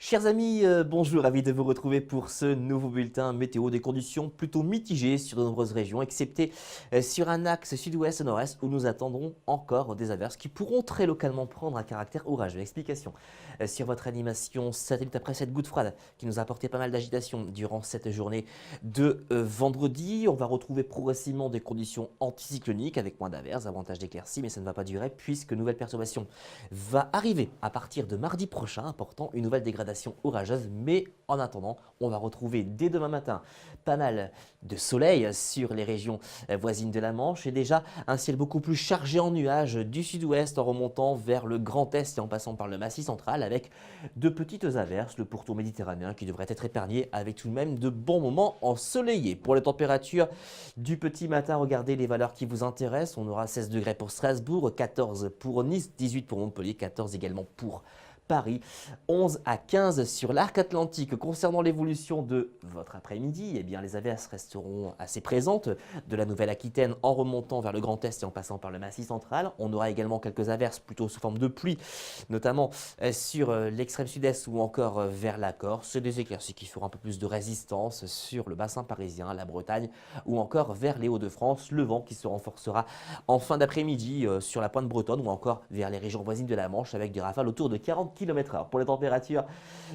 Chers amis, bonjour, ravi de vous retrouver pour ce nouveau bulletin météo. Des conditions plutôt mitigées sur de nombreuses régions, excepté sur un axe sud-ouest et nord-est où nous attendrons encore des averses qui pourront très localement prendre un caractère orageux. Explication sur votre animation satellite après cette goutte froide qui nous a apporté pas mal d'agitation durant cette journée de vendredi. On va retrouver progressivement des conditions anticycloniques avec moins d'averses, avantage d'éclaircies, mais ça ne va pas durer puisque nouvelle perturbation va arriver à partir de mardi prochain, apportant une nouvelle dégradation orageuse. Mais en attendant, on va retrouver dès demain matin pas mal de soleil sur les régions voisines de la Manche et déjà un ciel beaucoup plus chargé en nuages du sud-ouest en remontant vers le Grand Est et en passant par le Massif central avec de petites averses, le pourtour méditerranéen qui devrait être épargné avec tout de même de bons moments ensoleillés. Pour les températures du petit matin, regardez les valeurs qui vous intéressent. On aura 16 degrés pour Strasbourg, 14 pour Nice, 18 pour Montpellier, 14 également pour Paris, 11 à 15 sur l'arc atlantique. Concernant l'évolution de votre après-midi, eh bien les averses resteront assez présentes de la Nouvelle-Aquitaine en remontant vers le Grand Est et en passant par le Massif central. On aura également quelques averses plutôt sous forme de pluie, notamment sur l'extrême sud-est ou encore vers la Corse. Des éclaircies qui feront un peu plus de résistance sur le bassin parisien, la Bretagne ou encore vers les Hauts-de-France. Le vent qui se renforcera en fin d'après-midi sur la pointe bretonne ou encore vers les régions voisines de la Manche avec des rafales autour de 40 km/h. Pour les températures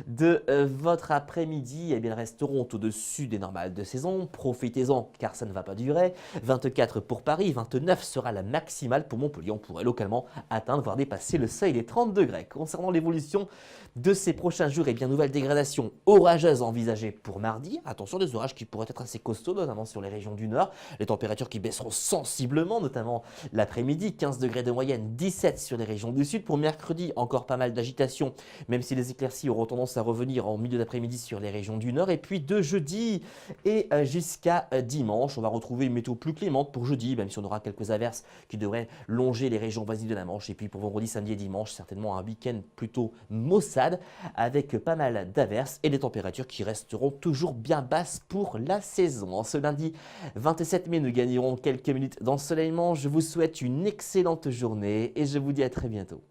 de votre après-midi, eh bien, elles resteront au-dessus des normales de saison. Profitez-en car ça ne va pas durer. 24 pour Paris, 29 sera la maximale pour Montpellier. On pourrait localement atteindre, voire dépasser le seuil des 30 degrés. Concernant l'évolution de ces prochains jours, eh bien, nouvelle dégradation orageuse envisagée pour mardi. Attention, des orages qui pourraient être assez costauds, notamment sur les régions du nord. Les températures qui baisseront sensiblement, notamment l'après-midi. 15 degrés de moyenne, 17 sur les régions du sud. Pour mercredi, encore pas mal d'agitation, même si les éclaircies auront tendance à revenir en milieu d'après-midi sur les régions du nord. Et puis de jeudi et jusqu'à dimanche, on va retrouver une météo plus clémente pour jeudi, même si on aura quelques averses qui devraient longer les régions voisines de la Manche. Et puis pour vendredi, samedi et dimanche, certainement un week-end plutôt maussade avec pas mal d'averses et des températures qui resteront toujours bien basses pour la saison. En ce lundi 27 mai, nous gagnerons quelques minutes d'ensoleillement. Je vous souhaite une excellente journée et je vous dis à très bientôt.